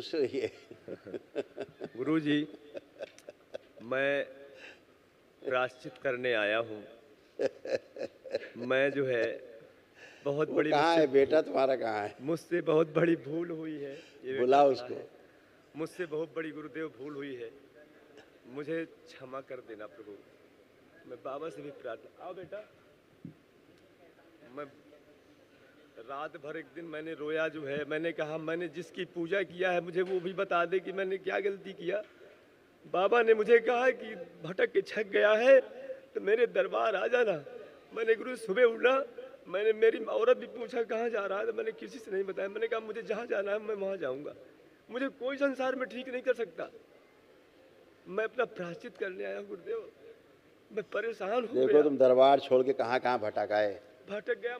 खुश रहिए। गुरुजी, मैं प्रायश्चित करने आया हूँ। मैं जो है बहुत वो बड़ी कहाँ है बेटा तुम्हारा, कहाँ है? मुझसे बहुत बड़ी भूल हुई है। ये बेटा बुलाओ खड़ा उसको। है। मुझसे बहुत बड़ी गुरुदेव भूल हुई है, मुझे क्षमा कर देना प्रभु। मैं बाबा से भी प्रार्थना। आओ बेटा। मैं रात भर एक दिन मैंने रोया जो है, मैंने कहा मैंने जिसकी पूजा किया है मुझे वो भी बता दे कि मैंने क्या गलती किया। बाबा ने मुझे कहा कि भटक के छक गया है तो मेरे दरबार आ जाना। मैंने गुरु सुबह उठा, मैंने मेरी औरत भी पूछा कहाँ जा रहा है, तो मैंने किसी से नहीं बताया। मैंने कहा मुझे जहाँ जाना है मैं वहाँ जाऊँगा, मुझे कोई संसार में ठीक नहीं कर सकता। मैं अपना प्रायश्चित करने आया हूँ गुरुदेव, मैं परेशान हो देखो गया। तुम दरबार छोड़ के कहाँ कहाँ भटक आए। भटक गया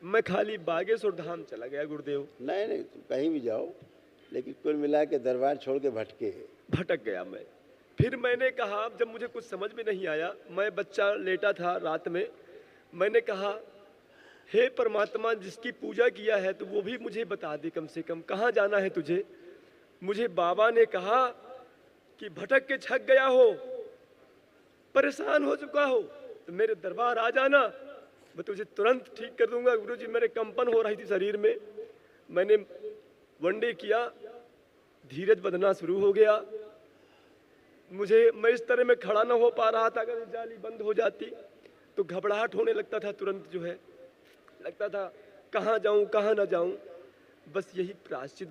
मैं खाली बागेश्वर धाम चला गया गुरुदेव। नहीं नहीं, तुम कहीं भी जाओ, लेकिन कुल मिला के दरबार छोड़ के भटके। भटक गया मैं। फिर मैंने कहा, जब मुझे कुछ समझ में नहीं आया, मैं बच्चा लेटा था रात में, मैंने कहा हे परमात्मा जिसकी पूजा किया है तो वो भी मुझे बता दे, कम से कम कहाँ जाना है तुझे। मुझे बाबा ने कहा कि भटक के छक गया हो, परेशान हो चुका हो तो मेरे दरबार आ जाना, मैं तुझे तुरंत ठीक कर दूंगा। गुरुजी मेरे कंपन हो रही थी शरीर में, मैंने वनडे किया, धीरज बंधना शुरू हो गया। मैं इस तरह में खड़ा ना हो पा रहा था। अगर जाली बंद हो जाती तो घबराहट होने लगता था, तुरंत जो है लगता था कहाँ जाऊं कहाँ ना जाऊं। बस यही प्रायश्चित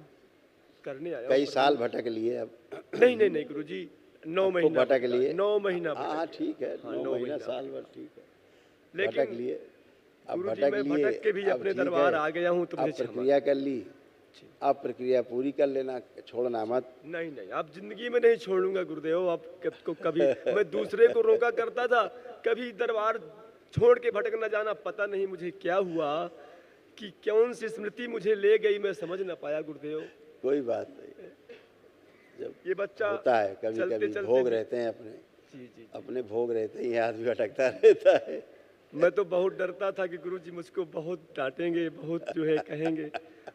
करने आया कई हूं। साल भटक लिए अब? नहीं नहीं नहीं गुरुजी, 9 खूब महीना भटक लिए? 9 महीना हाँ ठीक है, हाँ, 9 9 महीना महीना साल भर ठीक है, भटक लेकिन लिए। अब गुरुजी भटक मैं लिए, भटक के भी अब अपने ठीक दरबार है, आ गया हूँ तो अब मुझे क्षमा। प्रक्रिया कर ली, अब प्रक्रिया पूरी कर लेना, छोड़ना मत। नहीं नहीं, अब जिंदगी में नहीं छोड़ूंगा गुरुदेव। अब कभी मैं दूसरे को रोका करता था, कभी दरबार छोड़ के भटक न जाना। पता नहीं मुझे क्या हुआ कि कौन सी स्मृति मुझे ले गई, मैं समझ न पाया गुरुदेव। कोई बात नहीं, जब ये बच्चा होता है कभी चलते कभी, चलते भोग भी- रहते हैं अपने, जी। अपने भोग रहते ही आदमी भटकता रहता है। मैं तो बहुत डरता था कि गुरुजी मुझको बहुत डांटेंगे, बहुत जो है कहेंगे।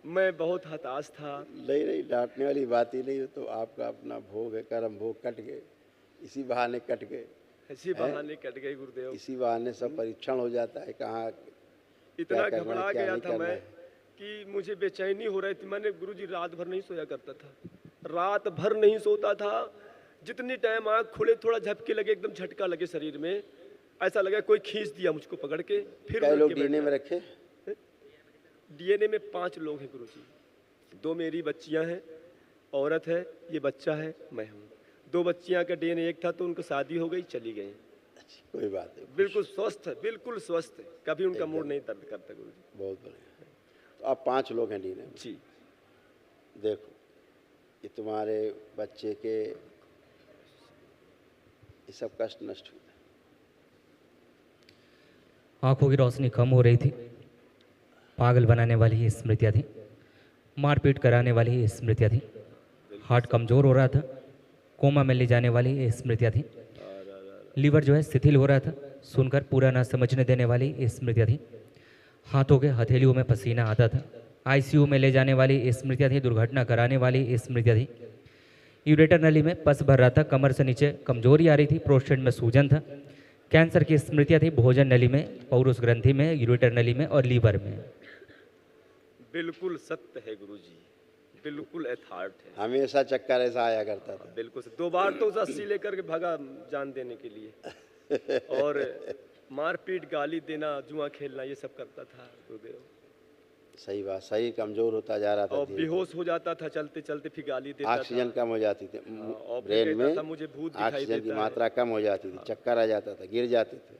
मैं बहुत हताश था। नहीं नहीं, डांटने वाली बात ही नहीं, तो आपका अपना भोग है, कर्म भोग कट गए, इसी बहाने कट गए, ऐसी बहाने कट गए गुरुदेव। इसी बहाने सब परीक्षण हो जाता है, कहाँ क्या इतना करना है, घबरा क्या गया नहीं था करना मैं है। कि मुझे बेचैनी हो रही थी। मैंने गुरुजी रात भर नहीं सोया करता था, रात भर नहीं सोता था। जितनी टाइम आँख खुले थोड़ा झपके लगे, एकदम झटका लगे शरीर में, ऐसा लगा कोई खींच दिया मुझको पकड़ के। फिर कई उठ लोग के बैठ डीएनए में गया। रखे? डीएनए में 5 लोग हैं गुरुजी। 2 मेरी बच्चियां हैं, औरत है, ये बच्चा है, मैं हूँ। 2 बच्चियां का डीएनए एक था तो उनको शादी हो गई, चली गई। कोई बात नहीं, बिल्कुल स्वस्थ है, बिल्कुल स्वस्थ है, कभी उनका मूड नहीं दर्द करता गुरुजी। बहुत बढ़िया। तो अब 5 लोग हैं डीएनए में। जी। देखो ये तुम्हारे बच्चे के ये सब कष्ट नष्ट हुआ। आंखों की रोशनी कम हो रही थी, पागल बनाने वाली ही स्मृतियाँ थी, मारपीट कराने वाली ही स्मृतियाँ थी, हार्ट कमज़ोर हो रहा था, कोमा में ले जाने वाली ही स्मृतियाँ थी, लीवर जो है शिथिल हो रहा था, सुनकर पूरा ना समझने देने वाली स्मृतियाँ थी, हाथों के हथेलियों में पसीना आता था, आईसीयू में ले जाने वाली स्मृतियाँ थी, दुर्घटना कराने वाली स्मृतियाँ थी, यूरेटर नली में पस भर रहा था, कमर से नीचे कमजोरी आ रही थी, प्रोस्टेट में सूजन था, कैंसर की स्मृतियाँ थी, भोजन नली में, पौरुष ग्रंथि में, यूरेटर नली में और लीवर में। बिल्कुल सत्य है गुरुजी, बिल्कुल यथार्थ है। हमेशा चक्कर ऐसा आया करता था। बिल्कुल 2 बार तो 80 लेकर के भागा जान देने के लिए, और मारपीट, गाली देना, जुआ खेलना, ये सब करता था गुरुदेव। सही बात, शरीर कमजोर होता जा रहा था और धीरे बेहोश हो जाता था चलते चलते, फिर गाली धीरे। देता ऑक्सीजन था। कम हो जाती थी और फिर ब्रेन कहता में, था मुझे भूत दिखाई ऑक्सीजन की देता है। मात्रा कम हो जाती थी, चक्कर आ जाता था, गिर जाते थे।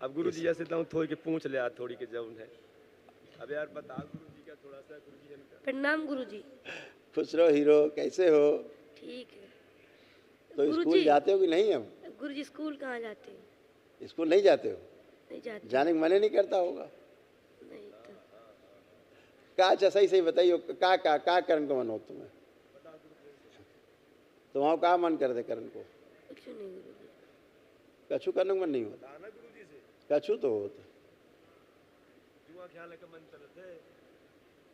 अब गुरुजी ऐसे तो थोड़ी के पूछ ले यार, थोड़ी के जौन है। अब यार बता गुरुजी का थोड़ा सा, गुरुजी इनका। प्रणाम गुरुजी। खुश रहो हीरो, कैसे हो? ठीक है तो स्कूल गुरुजी। जाते हो कि नहीं? अब गुरुजी स्कूल कहाँ जाते हैं? स्कूल नहीं जाते हो? नहीं जाते। जाने का मन ही नहीं करता होगा। नहीं तो का अच्छा सही सही बताइए, का करने को मन हो तुम्हें? तो वहाँ का मन कर दे करने को? कुछ नहीं गुरुजी। कछु करने को मन नहीं होता? कछु तो होता। जुआ खेलने का मन करता है।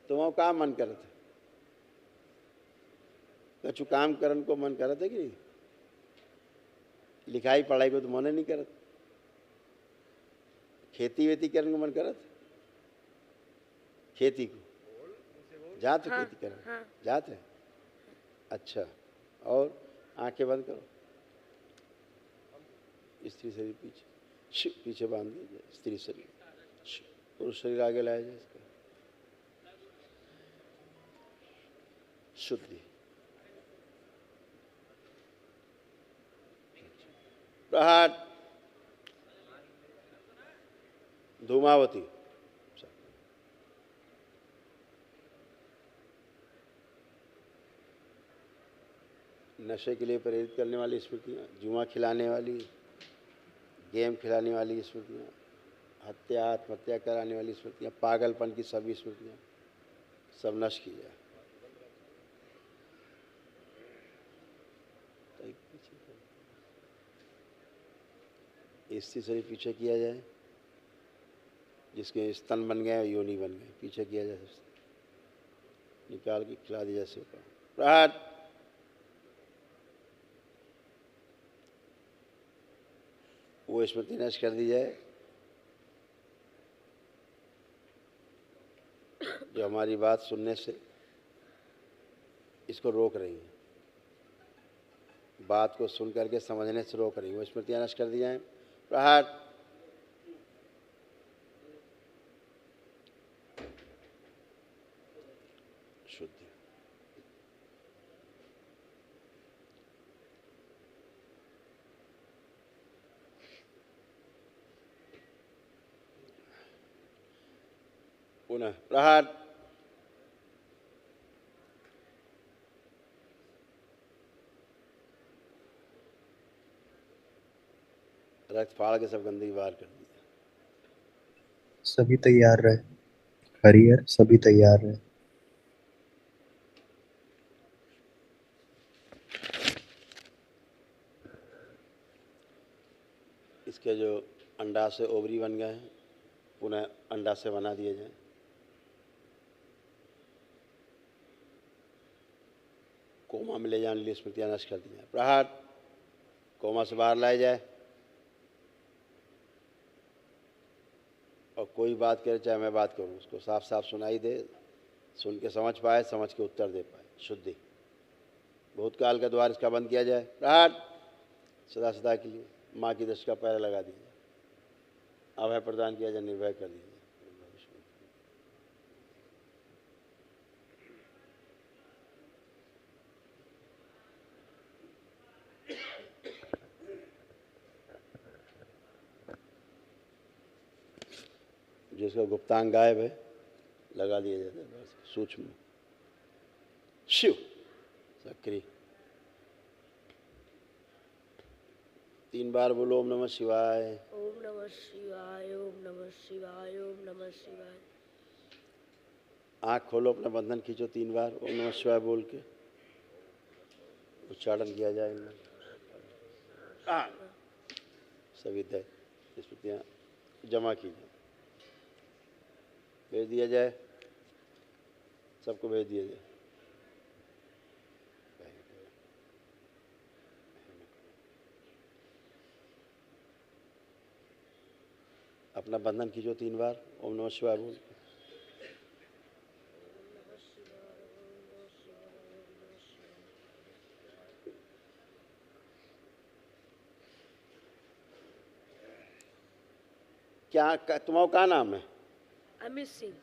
तो वहाँ का मन करता? कछु काम करन को मन करत है कि नहीं? लिखाई पढ़ाई को तो मन नहीं करत। खेती वेती करन को मन करत? खेती को जात हो? हाँ, खेती करन हाँ। जात है? अच्छा। और आंखें बंद करो। स्त्री शरीर पीछे पीछे बांध दीजिए। स्त्री शरीर, पुरुष शरीर आगे लाया जाए। इसका शुद्धि, प्रहार, धूमावती। नशे के लिए प्रेरित करने वाली स्मृतियाँ, जुआ खिलाने वाली, गेम खिलाने वाली स्मृतियाँ, हत्या आत्महत्या कराने वाली स्मृतियाँ, पागलपन की सभी स्मृतियाँ सब नष्ट की जाए। स्त्री शरीर पीछे किया जाए। जिसके स्तन बन गए योनि बन गए, पीछे किया जाए। निकाल के खिला दिया जैसे प्रहार, वो स्मृति नष्ट कर दी जाए जो हमारी बात सुनने से इसको रोक रही है, बात को सुन करके समझने से रोक रही है, वो स्मृतियाँ नष्ट कर दी जाए। प्रहार, शुद्धि, पुनः प्रहार, रक्त फाड़ के सब गंदगी बाहर कर दी। सभी तैयार रहे। हरिहर सभी तैयार रहे। इसके जो अंडा से ओवरी बन गए हैं पुनः अंडा से बना दिए जाए। कोमा में ले जाने लिए स्मृतियाँ नष्ट कर दी जाए। प्रहार, कोमा से बाहर लाया जाए और कोई बात करे चाहे मैं बात करूं उसको साफ साफ सुनाई दे, सुन के समझ पाए, समझ के उत्तर दे पाए। शुद्धि, भूतकाल का द्वार इसका बंद किया जाए। प्रहार, सदा सदा के लिए माँ की दृष्टि का पैर लगा दिया जाए। अभय प्रदान किया जाए, निर्भय कर दिया जाए। जिसका गुप्तांग गायब है लगा दिया जाता है। सूक्ष्म, शिव, सक्रिय। 3 बार बोलो ओम नमः शिवाय। ओम नमः शिवाय, ओम नमः शिवाय, ओम नमः शिवाय। आँख खोलो, अपना बंधन खींचो 3 बार ओम नमः शिवाय बोल के उच्चारण किया जाए। सभी दय स्मृतियाँ जमा की जाए, भेज दिया जाए, सबको भेज दिया जाए। अपना बंधन खींचो 3 बार ओम नमः शिवाय बोल के। क्या तुम्हारा क्या नाम है? अमित सिंह।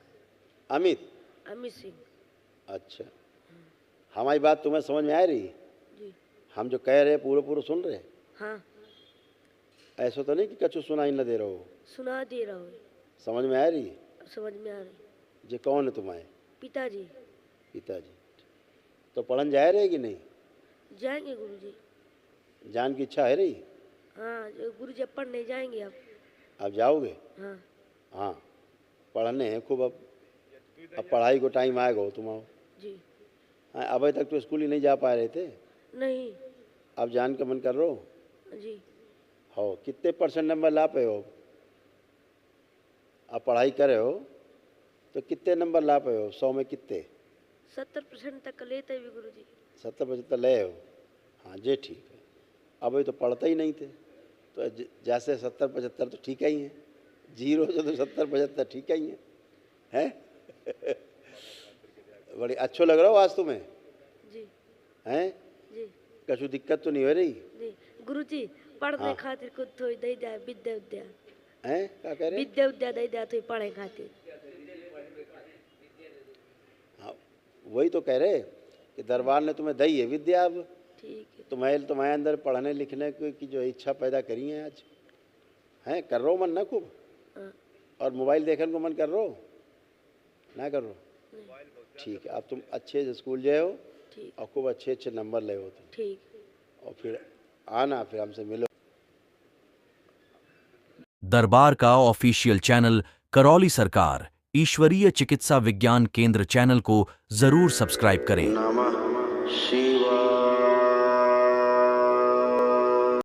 अमित? अमित सिंह। अच्छा, हमारी बात तुम्हें समझ में आ रही? जी। हम जो कह रहे पूरे पूरे सुन रहे? हाँ। ऐसा तो नहीं कि कछु सुनाई न दे रहे हो? सुना दे रहा हूँ। समझ में आ रही? अब समझ में आ रही। ये कौन है तुम्हारे? पिताजी। पिताजी। तो पढ़न जा रहे कि नहीं? जाएंगे गुरुजी। जान की इच्छा है रही? हाँ, गुरुजी अब पढ़ने जाएंगे अब जाओगे? हाँ। हाँ, पढ़ने हैं खूब। अब पढ़ाई को टाइम आएगा हो तुम्हारा। जी। हाँ, अभी तक तो स्कूल ही नहीं जा पा रहे थे? नहीं। अब जान का मन कर रहे हो? जी। हो, कितने % नंबर ला पे हो? आप पढ़ाई करे हो तो कितने नंबर ला पे हो? 100 में कितने? 70% तक लेते भी गुरुजी। 70-75 ले हो, हाँ जे ठीक है। अब ये तो पढ़ते ही नहीं थे, तो जैसे 70-75 तो ठीक ही हैं, 0 से तो 70-75 ठीक ही हैं। बड़ी अच्छो लग रहा हो आज तुम्हें, जी हैं? जी कछु दिक्कत तो नहीं हो रही? जी गुरुजी पढ़ने हाँ। खातिर कुछ थोड़ी दई दे विद्या विद्या हैं? क्या कह रहे? विद्या विद्या दई दे थोड़ी पढ़े खातिर। हाँ, वही तो कह रहे कि दरबार ने तुम्हें दी है विद्या, अब ठीक है। तुम्हारे अंदर पढ़ने लिखने की जो इच्छा पैदा करी है आज, हैं? कर रो मन ना खूब, हाँ, और मोबाइल देखने को मन कर रो ना कर रो? नहीं, ठीक है, अब तुम अच्छे से स्कूल जाए हो ठीक और खूब अच्छे अच्छे नंबर ले हो तुम, ठीक। और फिर आना, फिर हमसे मिलो। दरबार का ऑफिशियल चैनल करौली सरकार ईश्वरीय चिकित्सा विज्ञान केंद्र चैनल को जरूर सब्सक्राइब करें। नमः शिवाय।